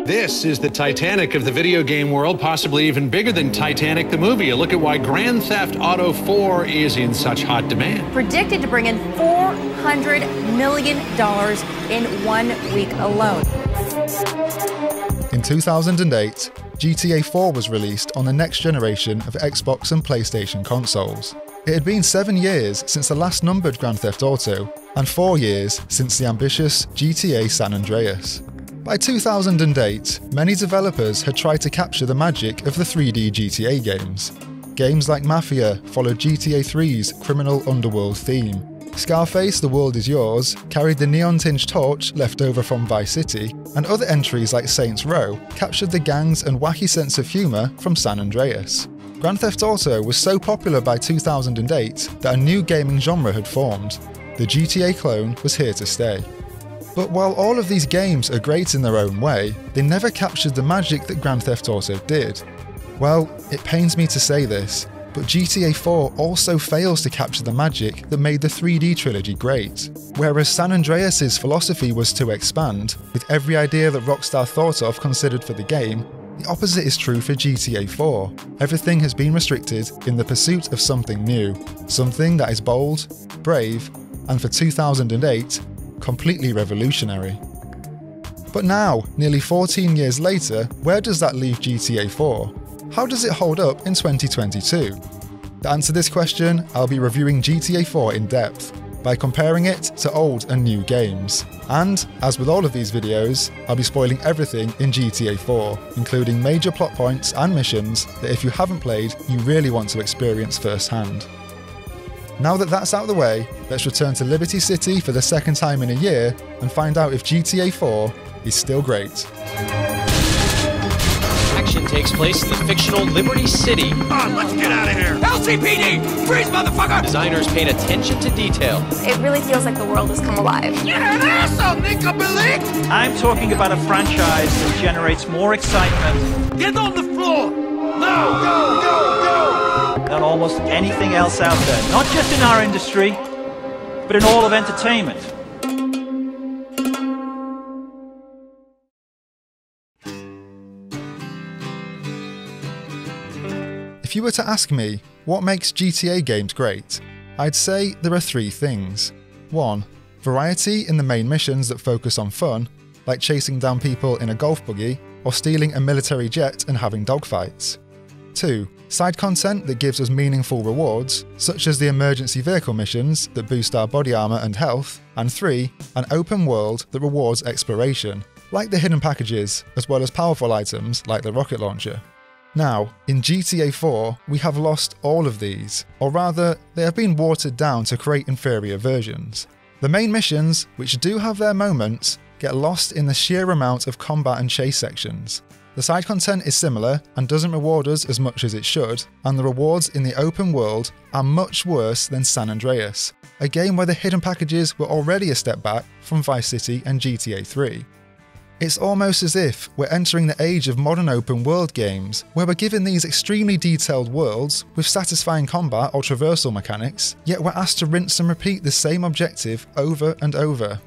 This is the Titanic of the video game world, possibly even bigger than Titanic the movie. A look at why Grand Theft Auto 4 is in such hot demand. Predicted to bring in $400 million in 1 week alone. In 2008, GTA 4 was released on the next generation of Xbox and PlayStation consoles. It had been 7 years since the last numbered Grand Theft Auto, and 4 years since the ambitious GTA San Andreas. By 2008, many developers had tried to capture the magic of the 3D GTA games. Games like Mafia followed GTA 3's criminal underworld theme. Scarface: The World Is Yours carried the neon-tinged torch left over from Vice City, and other entries like Saints Row captured the gangs and wacky sense of humour from San Andreas. Grand Theft Auto was so popular by 2008 that a new gaming genre had formed. The GTA clone was here to stay. But while all of these games are great in their own way, they never captured the magic that Grand Theft Auto did. Well, it pains me to say this, but GTA 4 also fails to capture the magic that made the 3D trilogy great. Whereas San Andreas' philosophy was to expand, with every idea that Rockstar thought of considered for the game, the opposite is true for GTA 4. Everything has been restricted in the pursuit of something new, something that is bold, brave, and for 2008, completely revolutionary. But now, nearly 14 years later, where does that leave GTA 4? How does it hold up in 2022? To answer this question, I'll be reviewing GTA 4 in depth, by comparing it to old and new games. And, as with all of these videos, I'll be spoiling everything in GTA 4, including major plot points and missions that if you haven't played, you really want to experience firsthand. Now that that's out of the way, let's return to Liberty City for the second time in a year and find out if GTA 4 is still great. Action takes place in the fictional Liberty City. On, let's get out of here! LCPD! Freeze, motherfucker! Designers paid attention to detail. It really feels like the world has come alive. You're an asshole, Nickabili! I'm talking about a franchise that generates more excitement Get on the floor! Now! Go, go, go! than almost anything else out there. Not just in our industry, but in all of entertainment. If you were to ask me what makes GTA games great, I'd say there are 3 things. 1. Variety in the main missions that focus on fun, like chasing down people in a golf buggy or stealing a military jet and having dogfights. 2. Side content that gives us meaningful rewards, such as the emergency vehicle missions that boost our body armor and health. And 3. An open world that rewards exploration, like the hidden packages, as well as powerful items like the rocket launcher. Now, in GTA 4, we have lost all of these, or rather, they have been watered down to create inferior versions. The main missions, which do have their moments, get lost in the sheer amount of combat and chase sections. The side content is similar and doesn't reward us as much as it should, and the rewards in the open world are much worse than San Andreas, a game where the hidden packages were already a step back from Vice City and GTA 3. It's almost as if we're entering the age of modern open world games, where we're given these extremely detailed worlds with satisfying combat or traversal mechanics, yet we're asked to rinse and repeat the same objective over and over.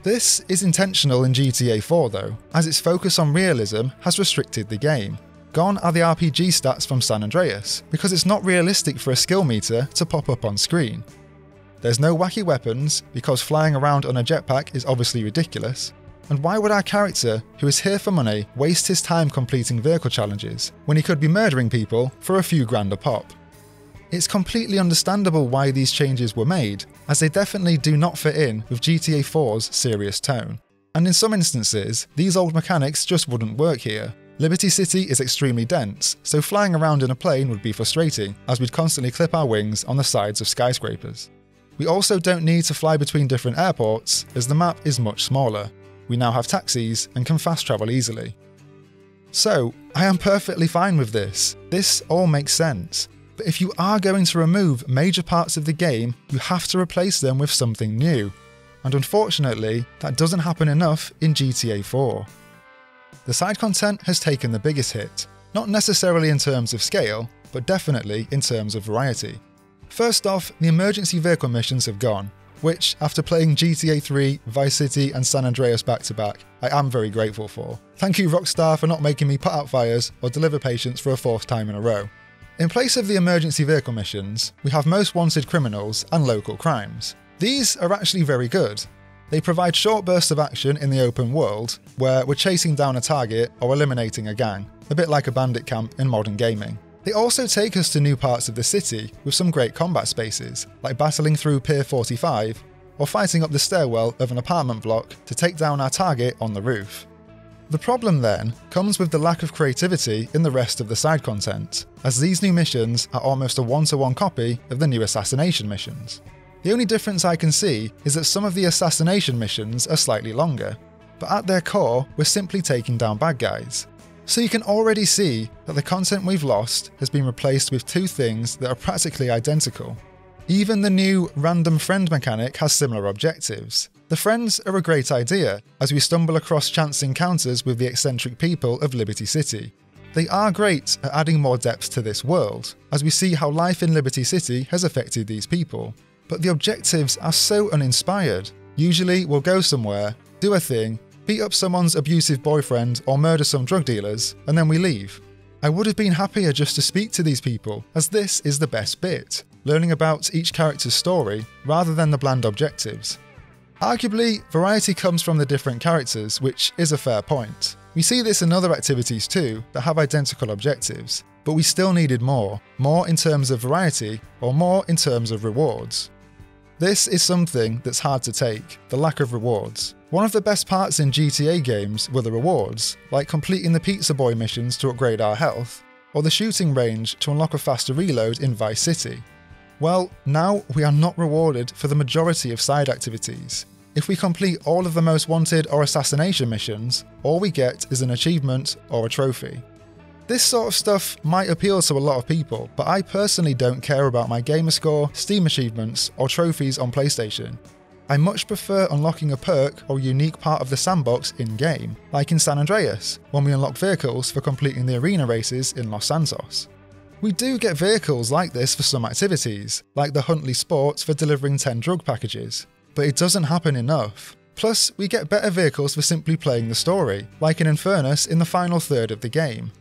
This is intentional in GTA 4 though, as its focus on realism has restricted the game. Gone are the RPG stats from San Andreas, because it's not realistic for a skill meter to pop up on screen. There's no wacky weapons, because flying around on a jetpack is obviously ridiculous. And why would our character, who is here for money, waste his time completing vehicle challenges, when he could be murdering people for a few grand a pop? It's completely understandable why these changes were made, as they definitely do not fit in with GTA 4's serious tone. And in some instances, these old mechanics just wouldn't work here. Liberty City is extremely dense, so flying around in a plane would be frustrating, as we'd constantly clip our wings on the sides of skyscrapers. We also don't need to fly between different airports, as the map is much smaller. We now have taxis and can fast travel easily. So, I am perfectly fine with this. This all makes sense. But if you are going to remove major parts of the game, you have to replace them with something new. And unfortunately, that doesn't happen enough in GTA 4. The side content has taken the biggest hit, not necessarily in terms of scale, but definitely in terms of variety. First off, the emergency vehicle missions have gone. which, after playing GTA 3, Vice City and San Andreas back to back, I am very grateful for. Thank you Rockstar for not making me put out fires or deliver patients for a 4th time in a row. In place of the emergency vehicle missions, we have most wanted criminals and local crimes. These are actually very good. They provide short bursts of action in the open world, where we're chasing down a target or eliminating a gang, a bit like a bandit camp in modern gaming. They also take us to new parts of the city with some great combat spaces, like battling through Pier 45 or fighting up the stairwell of an apartment block to take down our target on the roof. The problem then comes with the lack of creativity in the rest of the side content, as these new missions are almost a one-to-one copy of the new assassination missions. The only difference I can see is that some of the assassination missions are slightly longer, but at their core we're simply taking down bad guys. So you can already see that the content we've lost has been replaced with 2 things that are practically identical. Even the new random friend mechanic has similar objectives. The friends are a great idea, as we stumble across chance encounters with the eccentric people of Liberty City. They are great at adding more depth to this world, as we see how life in Liberty City has affected these people. But the objectives are so uninspired. Usually we'll go somewhere, do a thing, beat up someone's abusive boyfriend or murder some drug dealers, and then we leave. I would have been happier just to speak to these people, as this is the best bit, learning about each character's story rather than the bland objectives. Arguably, variety comes from the different characters, which is a fair point. We see this in other activities too that have identical objectives, but we still needed more in terms of variety or more in terms of rewards. This is something that's hard to take, the lack of rewards. One of the best parts in GTA games were the rewards, like completing the Pizza Boy missions to upgrade our health, or the shooting range to unlock a faster reload in Vice City. Well, now we are not rewarded for the majority of side activities. If we complete all of the most wanted or assassination missions, all we get is an achievement or a trophy. This sort of stuff might appeal to a lot of people, but I personally don't care about my gamer score, Steam achievements, or trophies on PlayStation. I much prefer unlocking a perk or unique part of the sandbox in-game, like in San Andreas, when we unlock vehicles for completing the arena races in Los Santos. We do get vehicles like this for some activities, like the Huntley Sports for delivering 10 drug packages, but it doesn't happen enough. Plus, we get better vehicles for simply playing the story, like in Infernus in the final third of the game.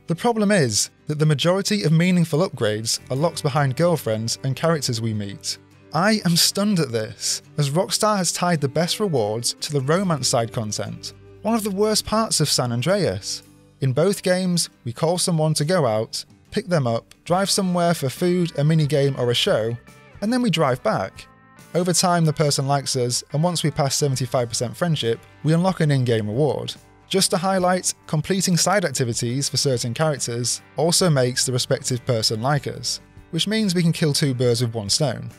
The problem is that the majority of meaningful upgrades are locked behind girlfriends and characters we meet. I am stunned at this, as Rockstar has tied the best rewards to the romance side content, one of the worst parts of San Andreas. In both games, we call someone to go out, pick them up, drive somewhere for food, a minigame or a show, and then we drive back. Over time the person likes us, and once we pass 75% friendship, we unlock an in-game reward. Just to highlight, completing side activities for certain characters also makes the respective person like us, which means we can kill 2 birds with 1 stone.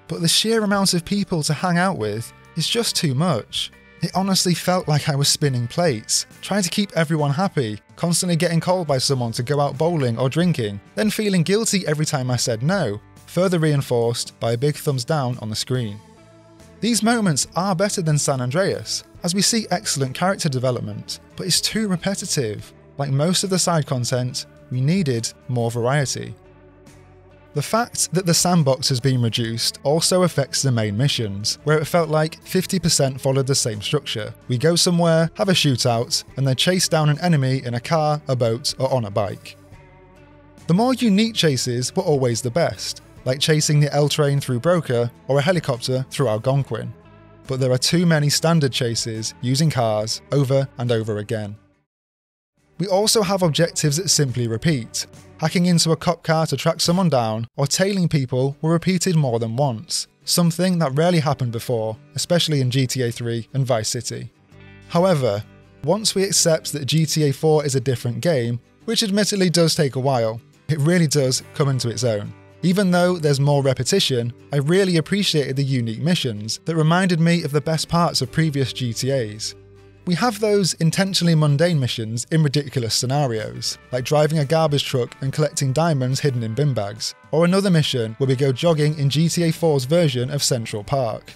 But the sheer amount of people to hang out with is just too much. It honestly felt like I was spinning plates, trying to keep everyone happy, constantly getting called by someone to go out bowling or drinking, then feeling guilty every time I said no, further reinforced by a big thumbs down on the screen. These moments are better than San Andreas, as we see excellent character development, but it's too repetitive. Like most of the side content, we needed more variety. The fact that the sandbox has been reduced also affects the main missions, where it felt like 50% followed the same structure. We go somewhere, have a shootout, and then chase down an enemy in a car, a boat, or on a bike. The more unique chases were always the best, like chasing the L train through Broker or a helicopter through Algonquin. But there are too many standard chases using cars over and over again. We also have objectives that simply repeat. Hacking into a cop car to track someone down or tailing people were repeated more than once, something that rarely happened before, especially in GTA 3 and Vice City. However, once we accept that GTA 4 is a different game, which admittedly does take a while, it really does come into its own. Even though there's more repetition, I really appreciated the unique missions that reminded me of the best parts of previous GTAs. We have those intentionally mundane missions in ridiculous scenarios, like driving a garbage truck and collecting diamonds hidden in bin bags, or another mission where we go jogging in GTA 4's version of Central Park.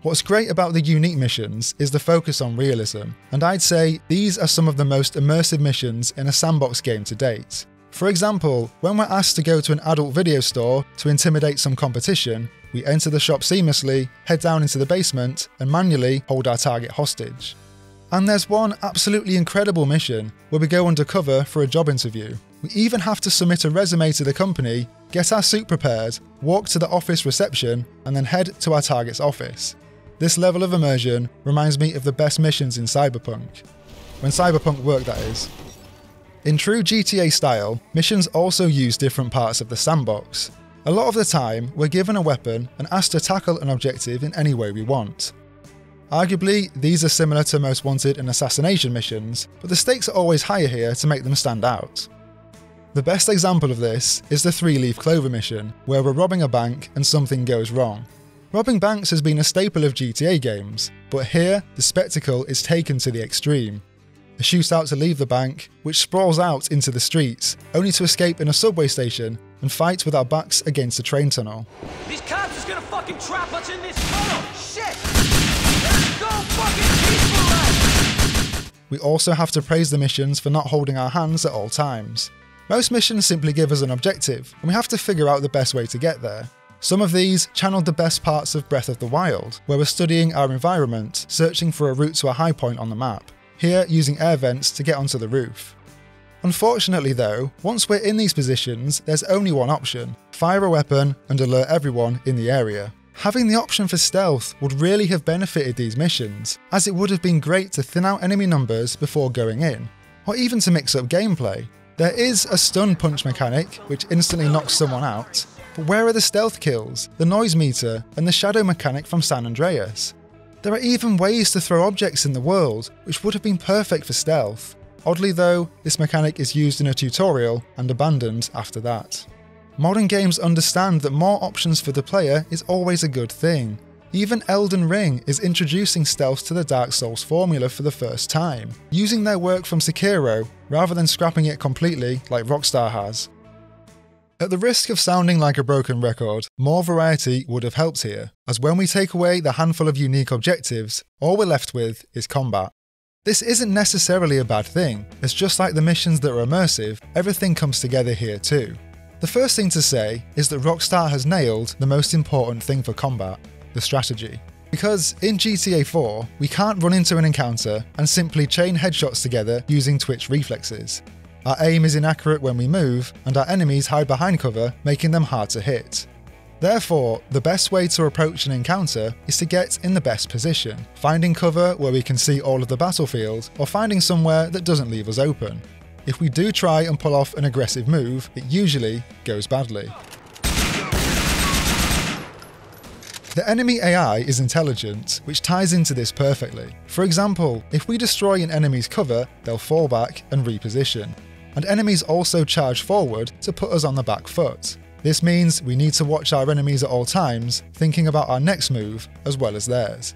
What's great about the unique missions is the focus on realism, and I'd say these are some of the most immersive missions in a sandbox game to date. For example, when we're asked to go to an adult video store to intimidate some competition, we enter the shop seamlessly, head down into the basement, and manually hold our target hostage. And there's one absolutely incredible mission where we go undercover for a job interview. We even have to submit a resume to the company, get our suit prepared, walk to the office reception, and then head to our target's office. This level of immersion reminds me of the best missions in Cyberpunk. When Cyberpunk worked, that is. In true GTA style, missions also use different parts of the sandbox. A lot of the time, we're given a weapon and asked to tackle an objective in any way we want. Arguably, these are similar to Most Wanted and assassination missions, but the stakes are always higher here to make them stand out. The best example of this is the 3-leaf clover mission, where we're robbing a bank and something goes wrong. Robbing banks has been a staple of GTA games, but here the spectacle is taken to the extreme. A shootout to leave the bank, which sprawls out into the streets, only to escape in a subway station and fight with our backs against a train tunnel. These cops is gonna fucking trap us in this tunnel! Shit! Let's go fucking peaceful! We also have to praise the missions for not holding our hands at all times. Most missions simply give us an objective, and we have to figure out the best way to get there. Some of these channeled the best parts of Breath of the Wild, where we're studying our environment, searching for a route to a high point on the map. Here, using air vents to get onto the roof. Unfortunately though, once we're in these positions, there's only one option: fire a weapon and alert everyone in the area. Having the option for stealth would really have benefited these missions, as it would have been great to thin out enemy numbers before going in, or even to mix up gameplay. There is a stun punch mechanic, which instantly knocks someone out, but where are the stealth kills, the noise meter, and the shadow mechanic from San Andreas? There are even ways to throw objects in the world, which would have been perfect for stealth. Oddly though, this mechanic is used in a tutorial and abandoned after that. Modern games understand that more options for the player is always a good thing. Even Elden Ring is introducing stealth to the Dark Souls formula for the first time, using their work from Sekiro rather than scrapping it completely like Rockstar has. At the risk of sounding like a broken record, more variety would have helped here, as when we take away the handful of unique objectives, all we're left with is combat. This isn't necessarily a bad thing, as just like the missions that are immersive, everything comes together here too. The first thing to say is that Rockstar has nailed the most important thing for combat: the strategy. Because in GTA 4, we can't run into an encounter and simply chain headshots together using twitch reflexes. Our aim is inaccurate when we move, and our enemies hide behind cover, making them hard to hit. Therefore, the best way to approach an encounter is to get in the best position, finding cover where we can see all of the battlefield, or finding somewhere that doesn't leave us open. If we do try and pull off an aggressive move, it usually goes badly. The enemy AI is intelligent, which ties into this perfectly. For example, if we destroy an enemy's cover, they'll fall back and reposition. And enemies also charge forward to put us on the back foot. This means we need to watch our enemies at all times, thinking about our next move as well as theirs.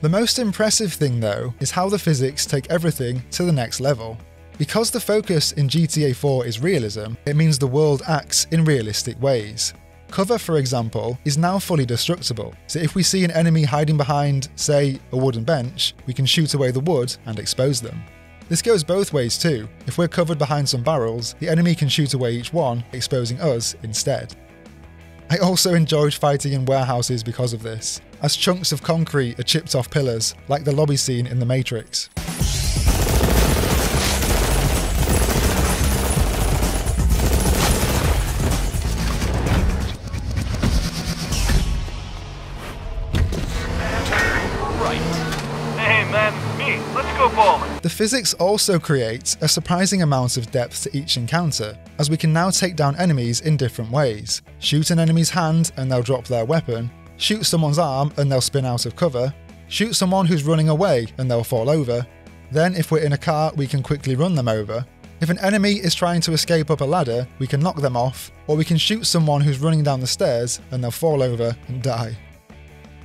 The most impressive thing though is how the physics take everything to the next level. Because the focus in GTA 4 is realism, it means the world acts in realistic ways. Cover, for example, is now fully destructible, so if we see an enemy hiding behind, say, a wooden bench, we can shoot away the wood and expose them. This goes both ways too. If we're covered behind some barrels, the enemy can shoot away each one, exposing us instead. I also enjoyed fighting in warehouses because of this, as chunks of concrete are chipped off pillars, like the lobby scene in The Matrix. The physics also create a surprising amount of depth to each encounter, as we can now take down enemies in different ways. Shoot an enemy's hand and they'll drop their weapon, shoot someone's arm and they'll spin out of cover, shoot someone who's running away and they'll fall over. Then if we're in a car, we can quickly run them over. If an enemy is trying to escape up a ladder, we can knock them off, or we can shoot someone who's running down the stairs and they'll fall over and die.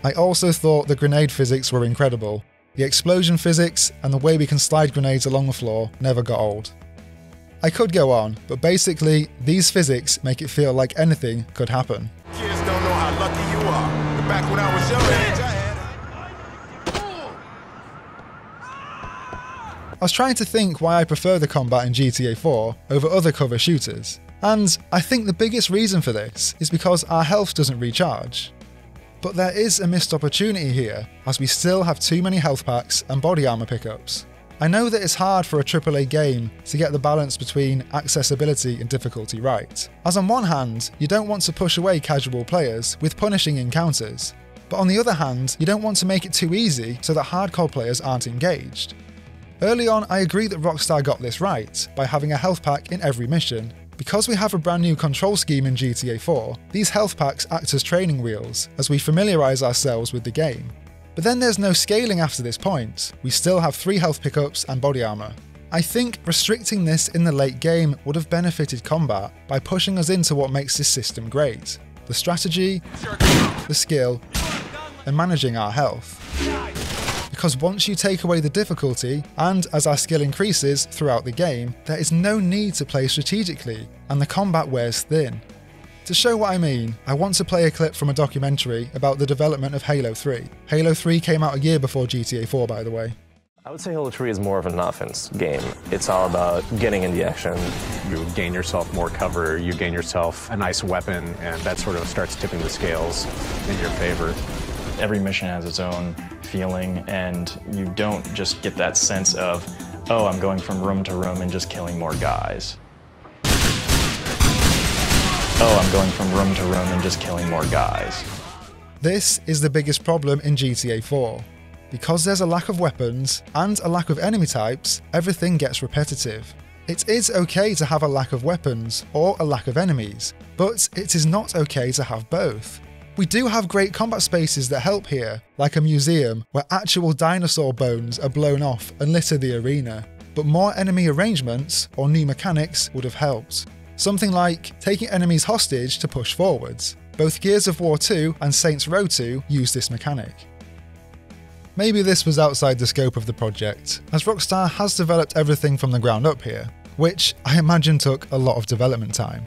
I also thought the grenade physics were incredible. The explosion physics and the way we can slide grenades along the floor never got old. I could go on, but basically, these physics make it feel like anything could happen. Kids don't know how lucky you are. But back when I was your age, I was trying to think why I prefer the combat in GTA 4 over other cover shooters. And I think the biggest reason for this is because our health doesn't recharge. But there is a missed opportunity here, as we still have too many health packs and body armor pickups. I know that it's hard for a AAA game to get the balance between accessibility and difficulty right, as on one hand, you don't want to push away casual players with punishing encounters, but on the other hand, you don't want to make it too easy so that hardcore players aren't engaged. Early on, I agree that Rockstar got this right by having a health pack in every mission. Because we have a brand new control scheme in GTA 4, these health packs act as training wheels as we familiarise ourselves with the game. But then there's no scaling after this point, we still have 3 health pickups and body armour. I think restricting this in the late game would have benefited combat by pushing us into what makes this system great: the strategy, the skill, and managing our health. Because once you take away the difficulty, and as our skill increases throughout the game, there is no need to play strategically, and the combat wears thin. To show what I mean, I want to play a clip from a documentary about the development of Halo 3. Halo 3 came out a year before GTA 4, by the way. I would say Halo 3 is more of an offense game. It's all about getting in the action. You gain yourself more cover, you gain yourself a nice weapon, and that sort of starts tipping the scales in your favor. Every mission has its own feeling, and you don't just get that sense of, oh, I'm going from room to room and just killing more guys. Oh, I'm going from room to room and just killing more guys. This is the biggest problem in GTA 4. Because there's a lack of weapons and a lack of enemy types, everything gets repetitive. It is okay to have a lack of weapons or a lack of enemies, but it is not okay to have both. We do have great combat spaces that help here, like a museum where actual dinosaur bones are blown off and litter the arena, but more enemy arrangements or new mechanics would have helped. Something like taking enemies hostage to push forwards. Both Gears of War 2 and Saints Row 2 use this mechanic. Maybe this was outside the scope of the project, as Rockstar has developed everything from the ground up here, which I imagine took a lot of development time.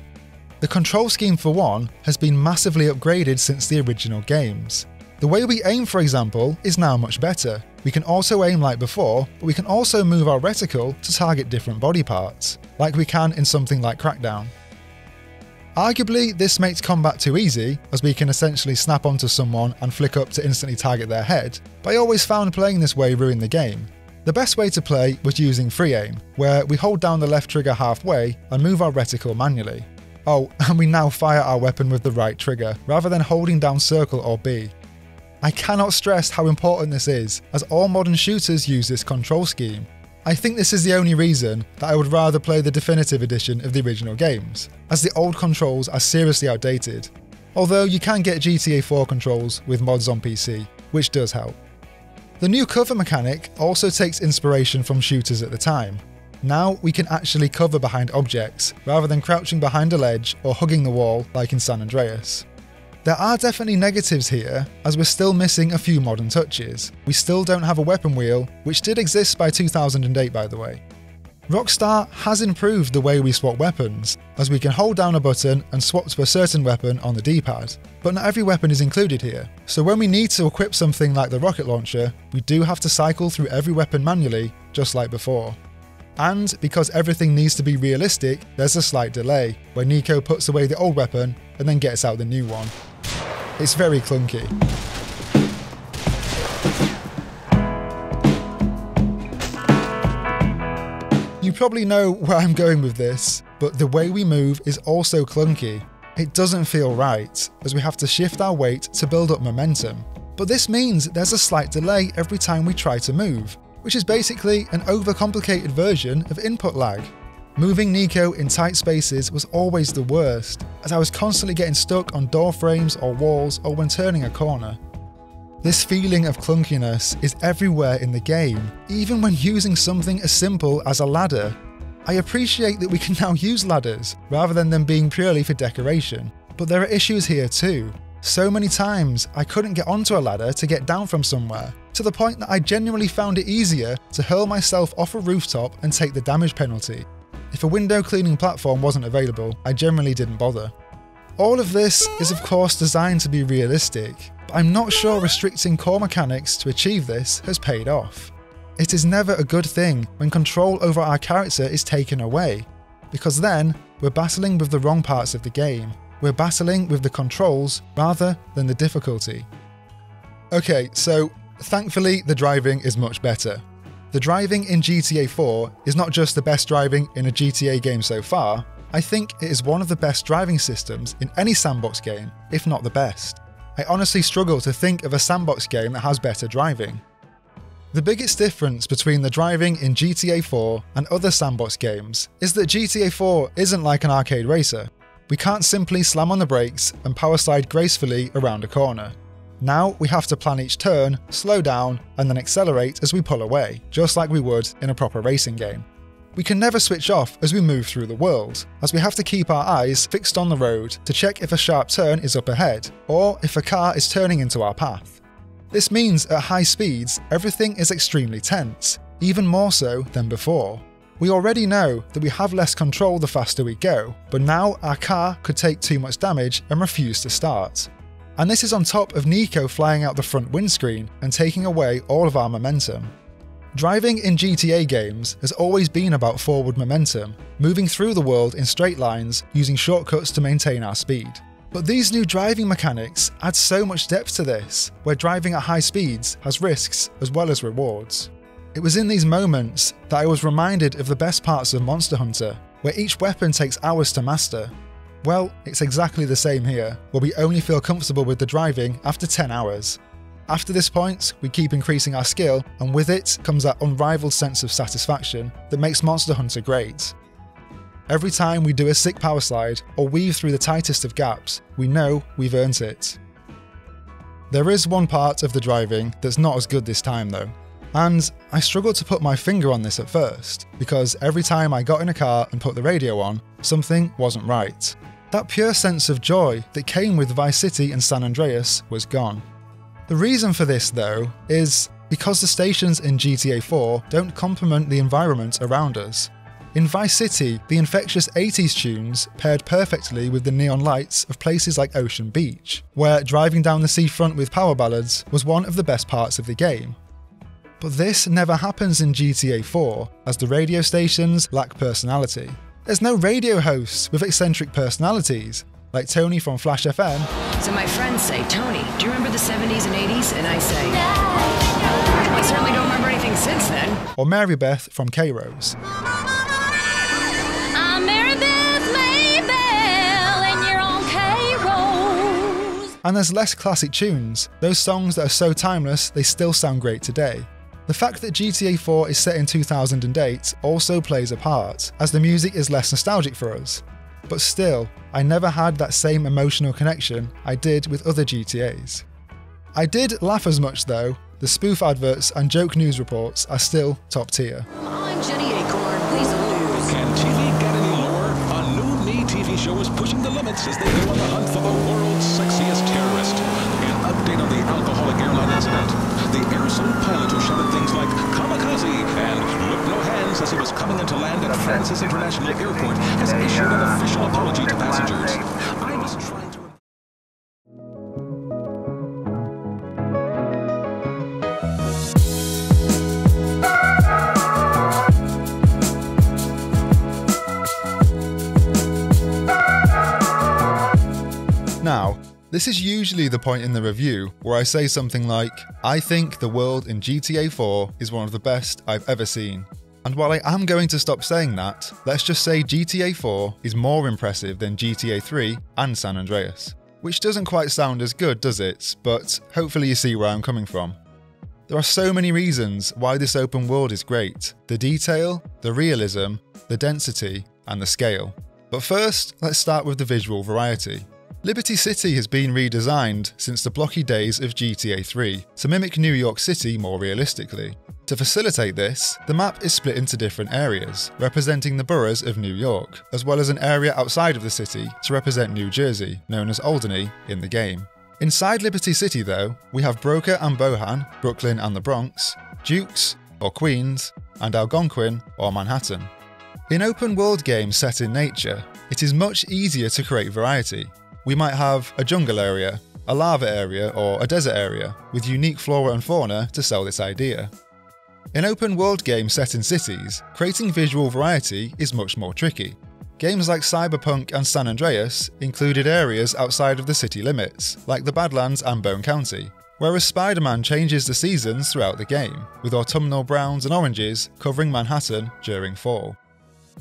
The control scheme, for one, has been massively upgraded since the original games. The way we aim, for example, is now much better. We can also aim like before, but we can also move our reticle to target different body parts, like we can in something like Crackdown. Arguably, this makes combat too easy, as we can essentially snap onto someone and flick up to instantly target their head, but I always found playing this way ruined the game. The best way to play was using free aim, where we hold down the left trigger halfway and move our reticle manually. Oh, and we now fire our weapon with the right trigger, rather than holding down circle or B. I cannot stress how important this is, as all modern shooters use this control scheme. I think this is the only reason that I would rather play the definitive edition of the original games, as the old controls are seriously outdated. Although you can get GTA 4 controls with mods on PC, which does help. The new cover mechanic also takes inspiration from shooters at the time. Now we can actually cover behind objects, rather than crouching behind a ledge or hugging the wall like in San Andreas. There are definitely negatives here, as we're still missing a few modern touches. We still don't have a weapon wheel, which did exist by 2008 by the way. Rockstar has improved the way we swap weapons, as we can hold down a button and swap to a certain weapon on the D-pad, but not every weapon is included here, so when we need to equip something like the rocket launcher, we do have to cycle through every weapon manually, just like before. And because everything needs to be realistic, there's a slight delay, where Nico puts away the old weapon and then gets out the new one. It's very clunky. You probably know where I'm going with this, but the way we move is also clunky. It doesn't feel right, as we have to shift our weight to build up momentum. But this means there's a slight delay every time we try to move, which is basically an overcomplicated version of input lag. Moving Nico in tight spaces was always the worst, as I was constantly getting stuck on door frames or walls or when turning a corner. This feeling of clunkiness is everywhere in the game, even when using something as simple as a ladder. I appreciate that we can now use ladders, rather than them being purely for decoration, but there are issues here too. So many times I couldn't get onto a ladder to get down from somewhere, to the point that I genuinely found it easier to hurl myself off a rooftop and take the damage penalty. If a window cleaning platform wasn't available, I generally didn't bother. All of this is of course designed to be realistic, but I'm not sure restricting core mechanics to achieve this has paid off. It is never a good thing when control over our character is taken away, because then we're battling with the wrong parts of the game. We're battling with the controls rather than the difficulty. Okay, so thankfully the driving is much better. The driving in GTA 4 is not just the best driving in a GTA game so far, I think it is one of the best driving systems in any sandbox game, if not the best. I honestly struggle to think of a sandbox game that has better driving. The biggest difference between the driving in GTA 4 and other sandbox games is that GTA 4 isn't like an arcade racer. We can't simply slam on the brakes and power slide gracefully around a corner. Now we have to plan each turn, slow down, and then accelerate as we pull away, just like we would in a proper racing game. We can never switch off as we move through the world, as we have to keep our eyes fixed on the road to check if a sharp turn is up ahead, or if a car is turning into our path. This means at high speeds, everything is extremely tense, even more so than before. We already know that we have less control the faster we go, but now our car could take too much damage and refuse to start. And this is on top of Nico flying out the front windscreen and taking away all of our momentum. Driving in GTA games has always been about forward momentum, moving through the world in straight lines using shortcuts to maintain our speed. But these new driving mechanics add so much depth to this, where driving at high speeds has risks as well as rewards. It was in these moments that I was reminded of the best parts of Monster Hunter, where each weapon takes hours to master. Well, it's exactly the same here, where we only feel comfortable with the driving after 10 hours. After this point, we keep increasing our skill, and with it comes that unrivaled sense of satisfaction that makes Monster Hunter great. Every time we do a sick power slide or weave through the tightest of gaps, we know we've earned it. There is one part of the driving that's not as good this time though. And I struggled to put my finger on this at first, because every time I got in a car and put the radio on, something wasn't right. That pure sense of joy that came with Vice City and San Andreas was gone. The reason for this though is because the stations in GTA 4 don't complement the environment around us. In Vice City, the infectious 80s tunes paired perfectly with the neon lights of places like Ocean Beach, where driving down the seafront with power ballads was one of the best parts of the game. But this never happens in GTA 4, as the radio stations lack personality. There's no radio hosts with eccentric personalities, like Tony from Flash FM. So my friends say, Tony, do you remember the 70s and 80s? And I say, I certainly don't remember anything since then. Or Mary Beth from K-Rose. I'm Mary Beth Maybell, and you're on K-Rose. And there's less classic tunes, those songs that are so timeless they still sound great today. The fact that GTA 4 is set in 2008 also plays a part, as the music is less nostalgic for us. But still, I never had that same emotional connection I did with other GTAs. I did laugh as much though. The spoof adverts and joke news reports are still top tier. I'm Jenny Acorn, please lose. Can TV get any lower? A new Me TV show is pushing the limits as they go on the hunt for the world's sexiest terrorist. An update on the alcoholic airline incident. The airsoft pilot who shouted things like kamikaze and look no hands as he was coming into land at Francis International Airport has issued an official apology to passengers. I was trying to... Now, this is usually the point in the review where I say something like, I think the world in GTA 4 is one of the best I've ever seen. And while I am going to stop saying that, let's just say GTA 4 is more impressive than GTA 3 and San Andreas. Which doesn't quite sound as good, does it? But hopefully you see where I'm coming from. There are so many reasons why this open world is great. The detail, the realism, the density, and the scale. But first, let's start with the visual variety. Liberty City has been redesigned since the blocky days of GTA 3 to mimic New York City more realistically. To facilitate this, the map is split into different areas, representing the boroughs of New York, as well as an area outside of the city to represent New Jersey, known as Alderney in the game. Inside Liberty City though, we have Broker and Bohan, Brooklyn and the Bronx, Dukes, or Queens, and Algonquin, or Manhattan. In open world games set in nature, it is much easier to create variety. We might have a jungle area, a lava area, or a desert area, with unique flora and fauna to sell this idea. In open world games set in cities, creating visual variety is much more tricky. Games like Cyberpunk and San Andreas included areas outside of the city limits, like the Badlands and Bone County, whereas Spider-Man changes the seasons throughout the game, with autumnal browns and oranges covering Manhattan during fall.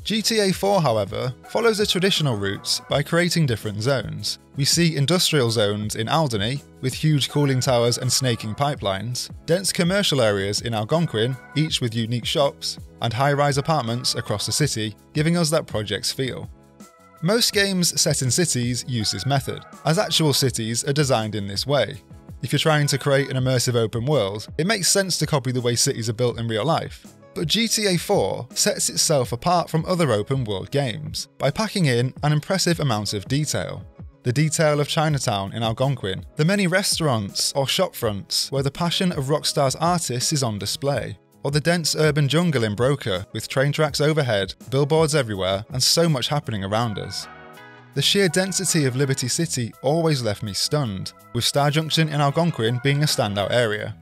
GTA 4, however, follows the traditional routes by creating different zones. We see industrial zones in Alderney, with huge cooling towers and snaking pipelines, dense commercial areas in Algonquin, each with unique shops, and high-rise apartments across the city, giving us that project's feel. Most games set in cities use this method, as actual cities are designed in this way. If you're trying to create an immersive open world, it makes sense to copy the way cities are built in real life. But GTA 4 sets itself apart from other open world games by packing in an impressive amount of detail. The detail of Chinatown in Algonquin, the many restaurants or shop fronts where the passion of Rockstar's artists is on display, or the dense urban jungle in Broker with train tracks overhead, billboards everywhere, and so much happening around us. The sheer density of Liberty City always left me stunned, with Star Junction in Algonquin being a standout area.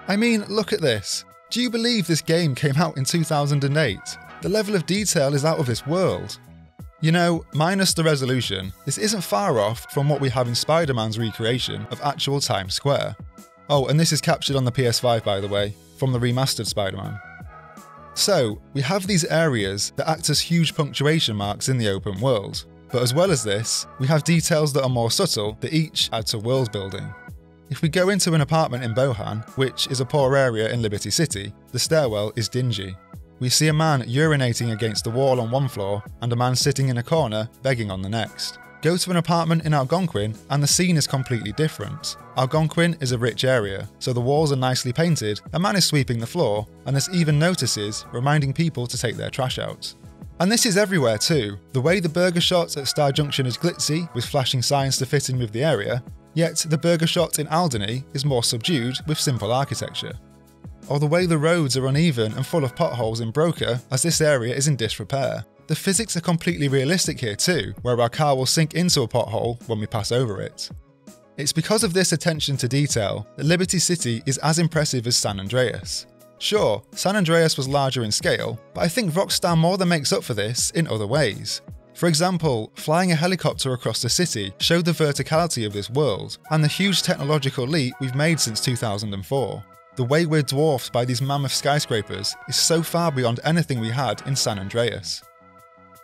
I mean, look at this. Do you believe this game came out in 2008? The level of detail is out of this world. You know, minus the resolution, this isn't far off from what we have in Spider-Man's recreation of actual Times Square. Oh, and this is captured on the PS5 by the way, from the remastered Spider-Man. So, we have these areas that act as huge punctuation marks in the open world. But as well as this, we have details that are more subtle that each add to world building. If we go into an apartment in Bohan, which is a poor area in Liberty City, the stairwell is dingy. We see a man urinating against the wall on one floor and a man sitting in a corner begging on the next. Go to an apartment in Algonquin and the scene is completely different. Algonquin is a rich area, so the walls are nicely painted, a man is sweeping the floor, and there's even notices reminding people to take their trash out. And this is everywhere too. The way the burger shot at Star Junction is glitzy, with flashing signs to fit in with the area, yet the burger shot in Alderney is more subdued with simple architecture. Or the way the roads are uneven and full of potholes in Broker as this area is in disrepair. The physics are completely realistic here too, where our car will sink into a pothole when we pass over it. It's because of this attention to detail that Liberty City is as impressive as San Andreas. Sure, San Andreas was larger in scale, but I think Rockstar more than makes up for this in other ways. For example, flying a helicopter across the city showed the verticality of this world, and the huge technological leap we've made since 2004. The way we're dwarfed by these mammoth skyscrapers is so far beyond anything we had in San Andreas.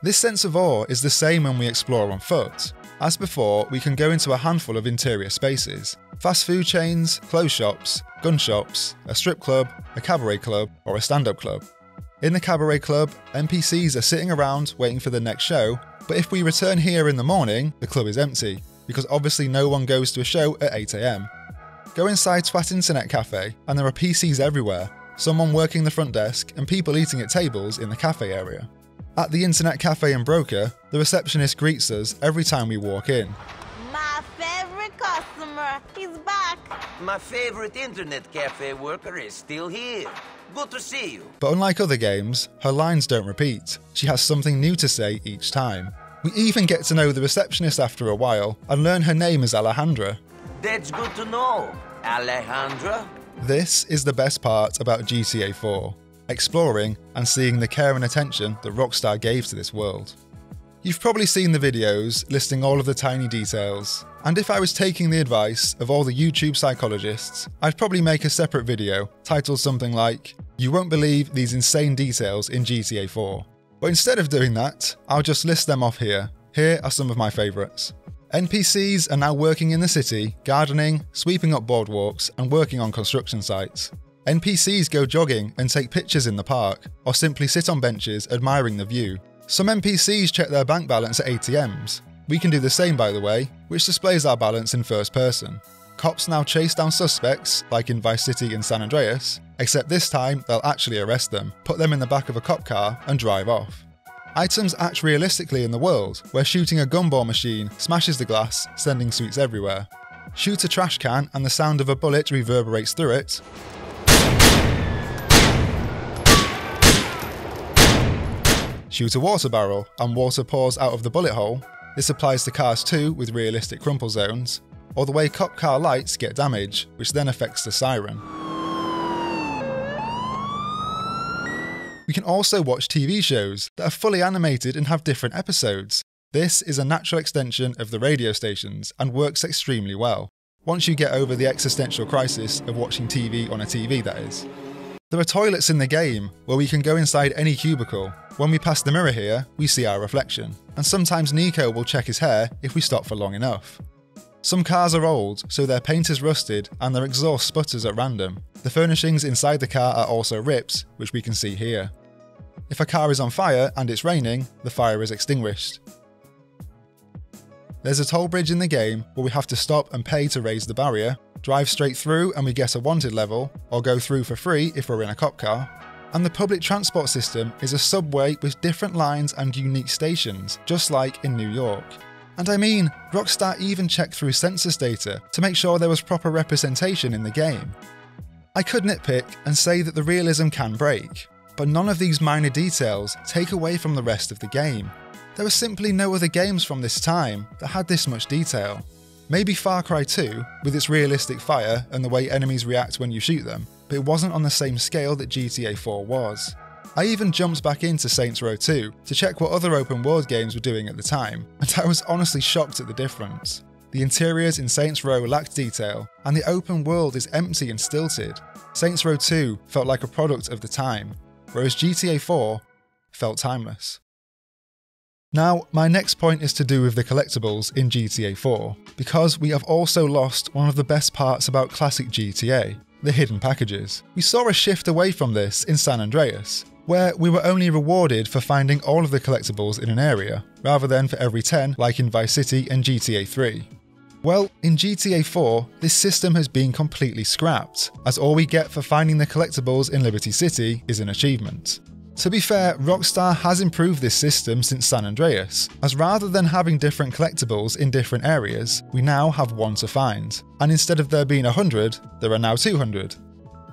This sense of awe is the same when we explore on foot. As before, we can go into a handful of interior spaces. Fast food chains, clothes shops, gun shops, a strip club, a cabaret club, or a stand-up club. In the cabaret club, NPCs are sitting around waiting for the next show, but if we return here in the morning, the club is empty, because obviously no one goes to a show at 8 AM. Go inside Twat Internet Cafe, and there are PCs everywhere, someone working the front desk, and people eating at tables in the cafe area. At the Internet Cafe in Broker, the receptionist greets us every time we walk in. My favorite customer, he's back. My favorite internet cafe worker is still here. Good to see you. But unlike other games, her lines don't repeat. She has something new to say each time. We even get to know the receptionist after a while and learn her name is Alejandra. That's good to know, Alejandra. This is the best part about GTA 4. Exploring and seeing the care and attention that Rockstar gave to this world. You've probably seen the videos listing all of the tiny details, and if I was taking the advice of all the YouTube psychologists, I'd probably make a separate video titled something like, "You won't believe these insane details in GTA 4. But instead of doing that, I'll just list them off here. Here are some of my favourites. NPCs are now working in the city, gardening, sweeping up boardwalks, and working on construction sites. NPCs go jogging and take pictures in the park, or simply sit on benches admiring the view. Some NPCs check their bank balance at ATMs. We can do the same by the way, which displays our balance in first person. Cops now chase down suspects, like in Vice City and San Andreas, except this time they'll actually arrest them, put them in the back of a cop car and drive off. Items act realistically in the world, where shooting a gumball machine smashes the glass, sending sweets everywhere. Shoot a trash can and the sound of a bullet reverberates through it. Shoot a water barrel and water pours out of the bullet hole. This applies to cars too, with realistic crumple zones. Or the way cop car lights get damage, which then affects the siren. We can also watch TV shows that are fully animated and have different episodes. This is a natural extension of the radio stations and works extremely well, once you get over the existential crisis of watching TV on a TV, that is. There are toilets in the game where we can go inside any cubicle. When we pass the mirror here, we see our reflection, and sometimes Nico will check his hair if we stop for long enough. Some cars are old, so their paint is rusted and their exhaust sputters at random. The furnishings inside the car are also ripped, which we can see here. If a car is on fire and it's raining, the fire is extinguished. There's a toll bridge in the game where we have to stop and pay to raise the barrier, drive straight through and we get a wanted level, or go through for free if we're in a cop car. And the public transport system is a subway with different lines and unique stations, just like in New York. And I mean, Rockstar even checked through census data to make sure there was proper representation in the game. I could nitpick and say that the realism can break, but none of these minor details take away from the rest of the game. There were simply no other games from this time that had this much detail. Maybe Far Cry 2, with its realistic fire and the way enemies react when you shoot them, but it wasn't on the same scale that GTA 4 was. I even jumped back into Saints Row 2 to check what other open world games were doing at the time, and I was honestly shocked at the difference. The interiors in Saints Row lacked detail, and the open world is empty and stilted. Saints Row 2 felt like a product of the time, whereas GTA 4 felt timeless. Now, my next point is to do with the collectibles in GTA 4, because we have also lost one of the best parts about classic GTA, the hidden packages. We saw a shift away from this in San Andreas, where we were only rewarded for finding all of the collectibles in an area, rather than for every 10 like in Vice City and GTA 3. Well, in GTA 4, this system has been completely scrapped, as all we get for finding the collectibles in Liberty City is an achievement. To be fair, Rockstar has improved this system since San Andreas, as rather than having different collectibles in different areas, we now have one to find, and instead of there being 100, there are now 200.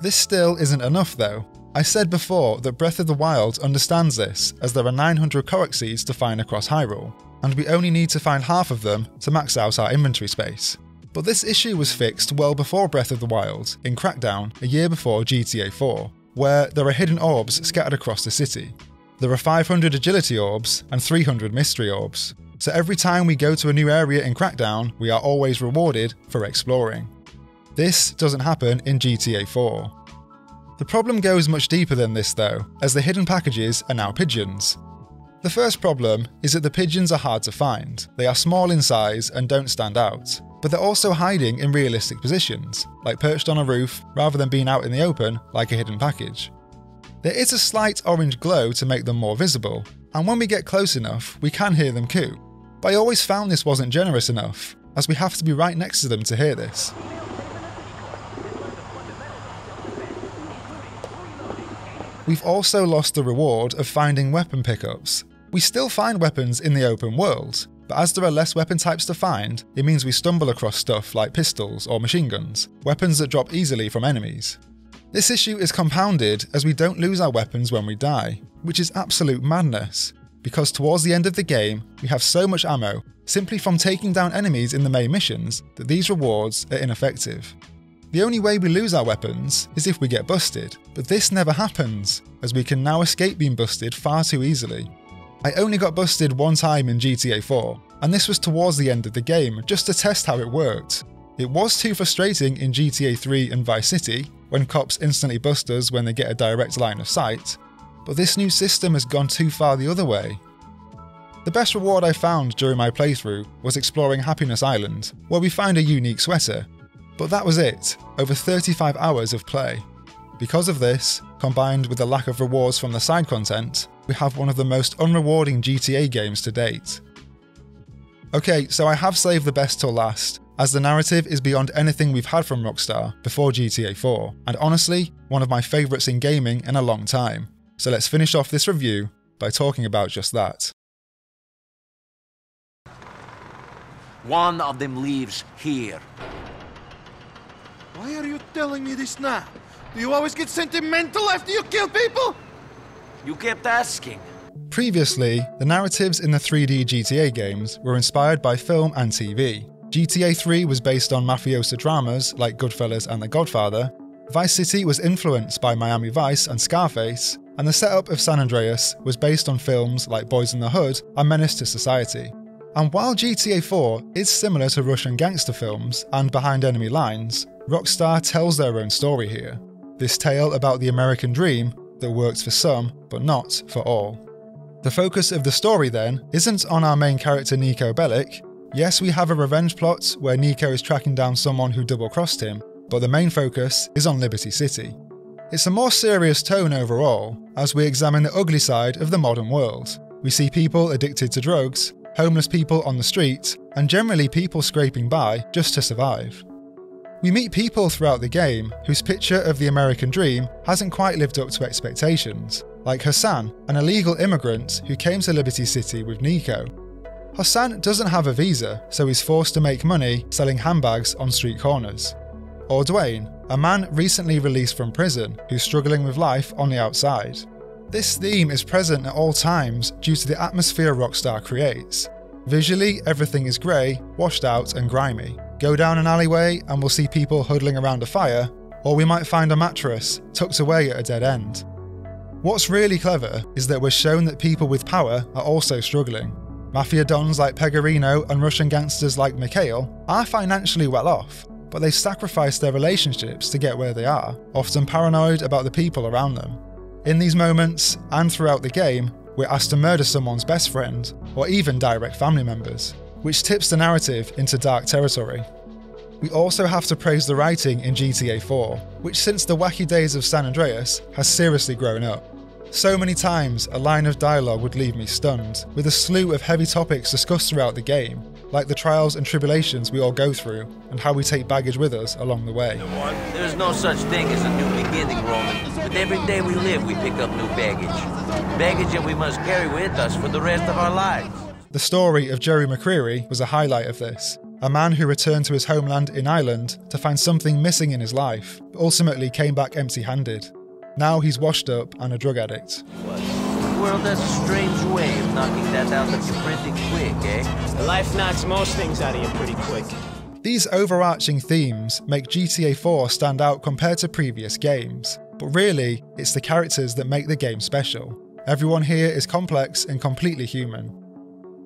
This still isn't enough though. I said before that Breath of the Wild understands this, as there are 900 Korok seeds to find across Hyrule, and we only need to find half of them to max out our inventory space. But this issue was fixed well before Breath of the Wild, in Crackdown, a year before GTA 4. Where there are hidden orbs scattered across the city. There are 500 agility orbs and 300 mystery orbs, so every time we go to a new area in Crackdown, we are always rewarded for exploring. This doesn't happen in GTA 4. The problem goes much deeper than this though, as the hidden packages are now pigeons. The first problem is that the pigeons are hard to find. They are small in size and don't stand out, but they're also hiding in realistic positions, like perched on a roof rather than being out in the open like a hidden package. There is a slight orange glow to make them more visible, and when we get close enough, we can hear them coo. But I always found this wasn't generous enough, as we have to be right next to them to hear this. We've also lost the reward of finding weapon pickups. We still find weapons in the open world, but as there are less weapon types to find, it means we stumble across stuff like pistols or machine guns, weapons that drop easily from enemies. This issue is compounded as we don't lose our weapons when we die, which is absolute madness, because towards the end of the game, we have so much ammo simply from taking down enemies in the main missions that these rewards are ineffective. The only way we lose our weapons is if we get busted, but this never happens, as we can now escape being busted far too easily. I only got busted one time in GTA 4, and this was towards the end of the game, just to test how it worked. It was too frustrating in GTA 3 and Vice City, when cops instantly bust us when they get a direct line of sight, but this new system has gone too far the other way. The best reward I found during my playthrough was exploring Happiness Island, where we found a unique sweater, but that was it, over 35 hours of play. Because of this, combined with the lack of rewards from the side content, we have one of the most unrewarding GTA games to date. Okay, so I have saved the best till last, as the narrative is beyond anything we've had from Rockstar before GTA 4, and honestly, one of my favourites in gaming in a long time. So let's finish off this review by talking about just that. One of them lives here. Why are you telling me this now? Do you always get sentimental after you kill people? You kept asking. Previously, the narratives in the 3D GTA games were inspired by film and TV. GTA 3 was based on mafioso dramas like Goodfellas and The Godfather, Vice City was influenced by Miami Vice and Scarface, and the setup of San Andreas was based on films like Boys in the Hood and Menace to Society. And while GTA 4 is similar to Russian gangster films and Behind Enemy Lines, Rockstar tells their own story here. This tale about the American dream that works for some, but not for all. The focus of the story then isn't on our main character Niko Bellic. Yes, we have a revenge plot where Niko is tracking down someone who double-crossed him, but the main focus is on Liberty City. It's a more serious tone overall, as we examine the ugly side of the modern world. We see people addicted to drugs, homeless people on the street, and generally people scraping by just to survive. We meet people throughout the game whose picture of the American dream hasn't quite lived up to expectations, like Hassan, an illegal immigrant who came to Liberty City with Niko. Hassan doesn't have a visa, so he's forced to make money selling handbags on street corners. Or Dwayne, a man recently released from prison who's struggling with life on the outside. This theme is present at all times due to the atmosphere Rockstar creates. Visually, everything is grey, washed out and grimy. Go down an alleyway and we'll see people huddling around a fire, or we might find a mattress tucked away at a dead end. What's really clever is that we're shown that people with power are also struggling. Mafia dons like Pegorino and Russian gangsters like Mikhail are financially well off, but they've sacrificed their relationships to get where they are, often paranoid about the people around them. In these moments, and throughout the game, we're asked to murder someone's best friend, or even direct family members, which tips the narrative into dark territory. We also have to praise the writing in GTA 4, which since the wacky days of San Andreas has seriously grown up. So many times a line of dialogue would leave me stunned, with a slew of heavy topics discussed throughout the game, like the trials and tribulations we all go through, and how we take baggage with us along the way. There's no such thing as a new beginning, Roman. But every day we live, we pick up new baggage. Baggage that we must carry with us for the rest of our lives. The story of Jerry McCreary was a highlight of this. A man who returned to his homeland in Ireland to find something missing in his life, but ultimately came back empty-handed. Now he's washed up and a drug addict. The world has a strange way of knocking that out of you pretty quick, eh? Life knocks most things out of you pretty quick. These overarching themes make GTA 4 stand out compared to previous games, but really, it's the characters that make the game special. Everyone here is complex and completely human.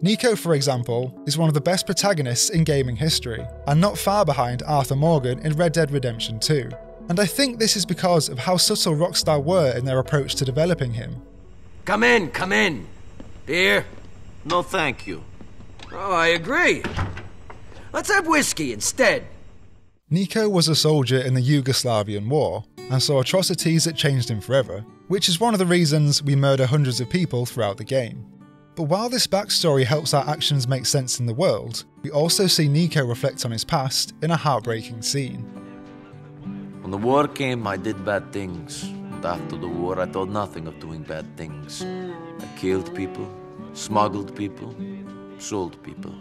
Niko, for example, is one of the best protagonists in gaming history, and not far behind Arthur Morgan in Red Dead Redemption 2. And I think this is because of how subtle Rockstar were in their approach to developing him. Come in, come in. Beer? No, thank you. Oh, I agree. Let's have whiskey instead. Niko was a soldier in the Yugoslavian war, and saw atrocities that changed him forever, which is one of the reasons we murder hundreds of people throughout the game. But while this backstory helps our actions make sense in the world, we also see Niko reflect on his past in a heartbreaking scene. When the war came, I did bad things. And after the war, I thought nothing of doing bad things. I killed people, smuggled people, sold people.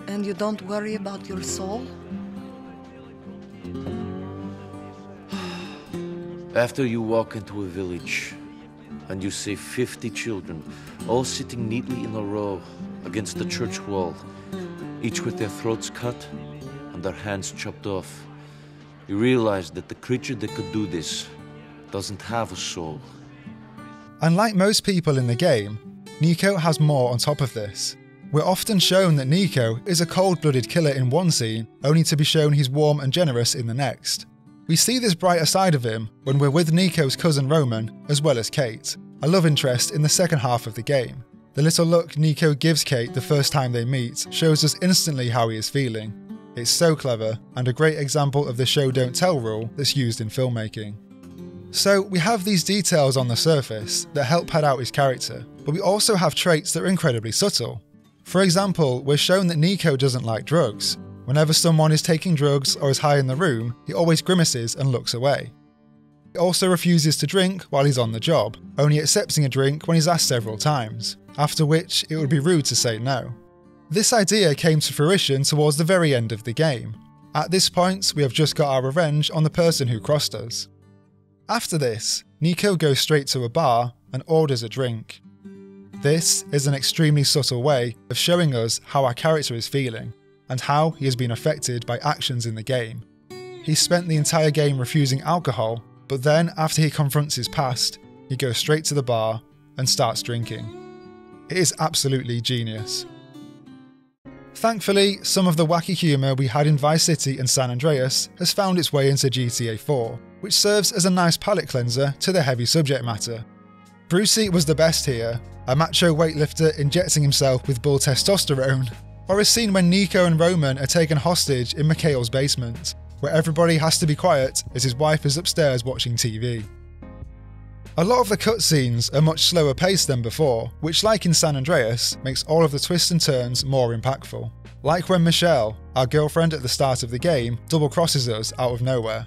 And you don't worry about your soul? After you walk into a village and you see 50 children all sitting neatly in a row against the church wall, each with their throats cut and their hands chopped off, you realize that the creature that could do this doesn't have a soul. And like most people in the game, Niko has more on top of this. We're often shown that Niko is a cold-blooded killer in one scene, only to be shown he's warm and generous in the next. We see this brighter side of him when we're with Niko's cousin Roman, as well as Kate, a love interest in the second half of the game. The little look Niko gives Kate the first time they meet shows us instantly how he is feeling. It's so clever, and a great example of the show don't tell rule that's used in filmmaking. So we have these details on the surface that help pad out his character, but we also have traits that are incredibly subtle. For example, we're shown that Niko doesn't like drugs. Whenever someone is taking drugs or is high in the room, he always grimaces and looks away. He also refuses to drink while he's on the job, only accepting a drink when he's asked several times, after which it would be rude to say no. This idea came to fruition towards the very end of the game. At this point, we have just got our revenge on the person who crossed us. After this, Niko goes straight to a bar and orders a drink. This is an extremely subtle way of showing us how our character is feeling, and how he has been affected by actions in the game. He spent the entire game refusing alcohol, but then after he confronts his past, he goes straight to the bar and starts drinking. It is absolutely genius. Thankfully, some of the wacky humour we had in Vice City and San Andreas has found its way into GTA 4, which serves as a nice palate cleanser to the heavy subject matter. Brucey was the best here, a macho weightlifter injecting himself with bull testosterone, or a scene when Nico and Roman are taken hostage in Mikhail's basement, where everybody has to be quiet as his wife is upstairs watching TV. A lot of the cutscenes are much slower paced than before, which, like in San Andreas, makes all of the twists and turns more impactful. Like when Michelle, our girlfriend at the start of the game, double crosses us out of nowhere.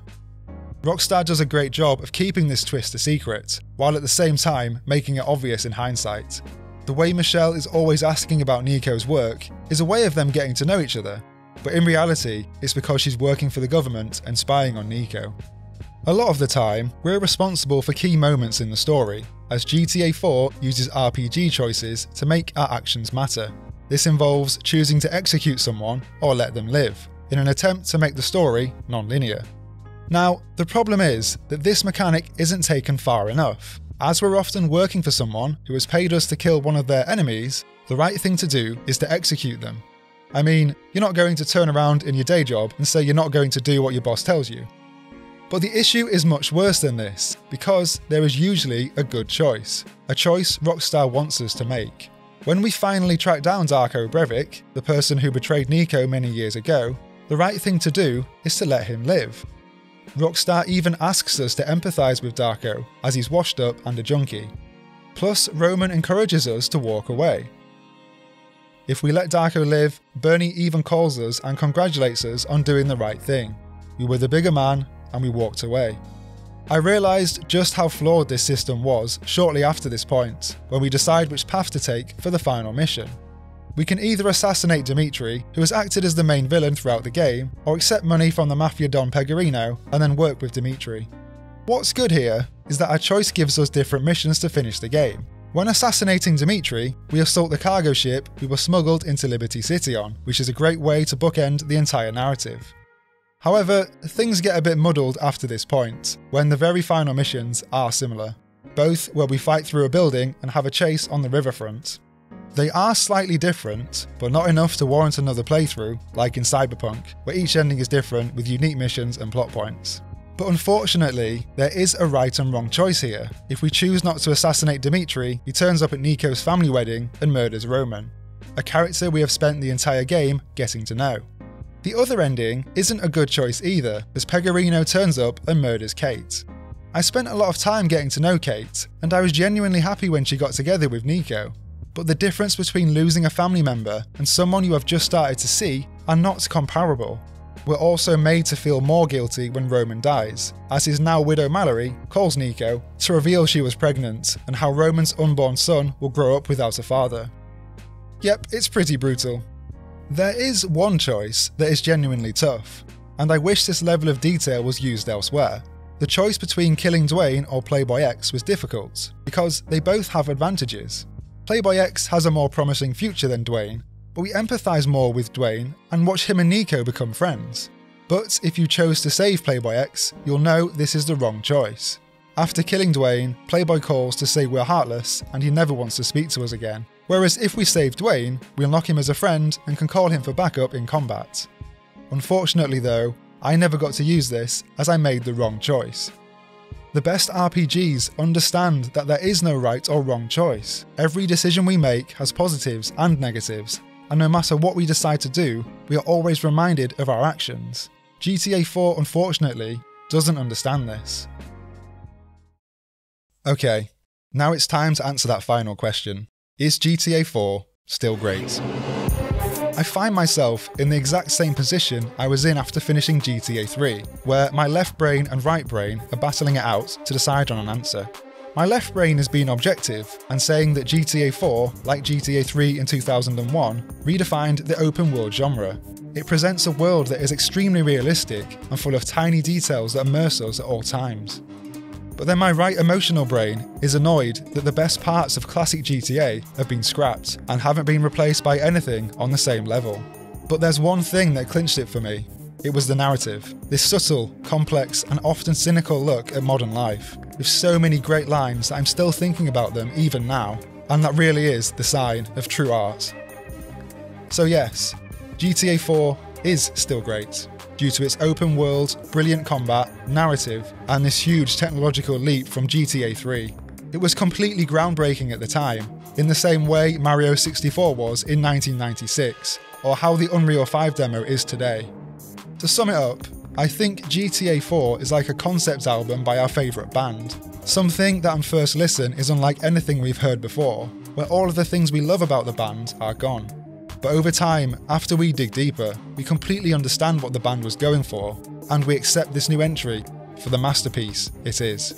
Rockstar does a great job of keeping this twist a secret, while at the same time making it obvious in hindsight. The way Michelle is always asking about Nico's work is a way of them getting to know each other, but in reality, it's because she's working for the government and spying on Nico. A lot of the time, we're responsible for key moments in the story, as GTA 4 uses RPG choices to make our actions matter. This involves choosing to execute someone or let them live, in an attempt to make the story non-linear. Now, the problem is that this mechanic isn't taken far enough. As we're often working for someone who has paid us to kill one of their enemies, the right thing to do is to execute them. I mean, you're not going to turn around in your day job and say you're not going to do what your boss tells you. But the issue is much worse than this, because there is usually a good choice. A choice Rockstar wants us to make. When we finally track down Darko Breivik, the person who betrayed Nico many years ago, the right thing to do is to let him live. Rockstar even asks us to empathise with Darko, as he's washed up and a junkie. Plus, Roman encourages us to walk away. If we let Darko live, Bernie even calls us and congratulates us on doing the right thing. We were the bigger man, and we walked away. I realised just how flawed this system was shortly after this point, when we decide which path to take for the final mission. We can either assassinate Dimitri, who has acted as the main villain throughout the game, or accept money from the Mafia Don Pegorino and then work with Dimitri. What's good here is that our choice gives us different missions to finish the game. When assassinating Dimitri, we assault the cargo ship we were smuggled into Liberty City on, which is a great way to bookend the entire narrative. However, things get a bit muddled after this point, when the very final missions are similar, both where we fight through a building and have a chase on the riverfront. They are slightly different, but not enough to warrant another playthrough, like in Cyberpunk, where each ending is different with unique missions and plot points. But unfortunately, there is a right and wrong choice here. If we choose not to assassinate Dimitri, he turns up at Nico's family wedding and murders Roman, a character we have spent the entire game getting to know. The other ending isn't a good choice either, as Pegorino turns up and murders Kate. I spent a lot of time getting to know Kate, and I was genuinely happy when she got together with Nico. But the difference between losing a family member and someone you have just started to see are not comparable. We're also made to feel more guilty when Roman dies, as his now widow Mallory calls Nico to reveal she was pregnant and how Roman's unborn son will grow up without a father. Yep, it's pretty brutal. There is one choice that is genuinely tough, and I wish this level of detail was used elsewhere. The choice between killing Dwayne or Playboy X was difficult, because they both have advantages. Playboy X has a more promising future than Dwayne, but we empathise more with Dwayne and watch him and Nico become friends. But if you chose to save Playboy X, you'll know this is the wrong choice. After killing Dwayne, Playboy calls to say we're heartless and he never wants to speak to us again. Whereas if we save Dwayne, we'll knock him as a friend and can call him for backup in combat. Unfortunately though, I never got to use this as I made the wrong choice. The best RPGs understand that there is no right or wrong choice. Every decision we make has positives and negatives, and no matter what we decide to do, we are always reminded of our actions. GTA 4, unfortunately, doesn't understand this. Okay, now it's time to answer that final question. Is GTA 4 still great? I find myself in the exact same position I was in after finishing GTA 3, where my left brain and right brain are battling it out to decide on an answer. My left brain is being objective and saying that GTA 4, like GTA 3 in 2001, redefined the open world genre. It presents a world that is extremely realistic and full of tiny details that immerse us at all times. But then my right emotional brain is annoyed that the best parts of classic GTA have been scrapped and haven't been replaced by anything on the same level. But there's one thing that clinched it for me. It was the narrative. This subtle, complex, and often cynical look at modern life. with so many great lines that I'm still thinking about them even now, and that really is the sign of true art. So yes, GTA 4 is still great, due to its open world, brilliant combat, narrative, and this huge technological leap from GTA 3. It was completely groundbreaking at the time, in the same way Mario 64 was in 1996, or how the Unreal 5 demo is today. To sum it up, I think GTA 4 is like a concept album by our favourite band. Something that on first listen is unlike anything we've heard before, where all of the things we love about the band are gone. But over time, after we dig deeper, we completely understand what the band was going for, and we accept this new entry for the masterpiece it is.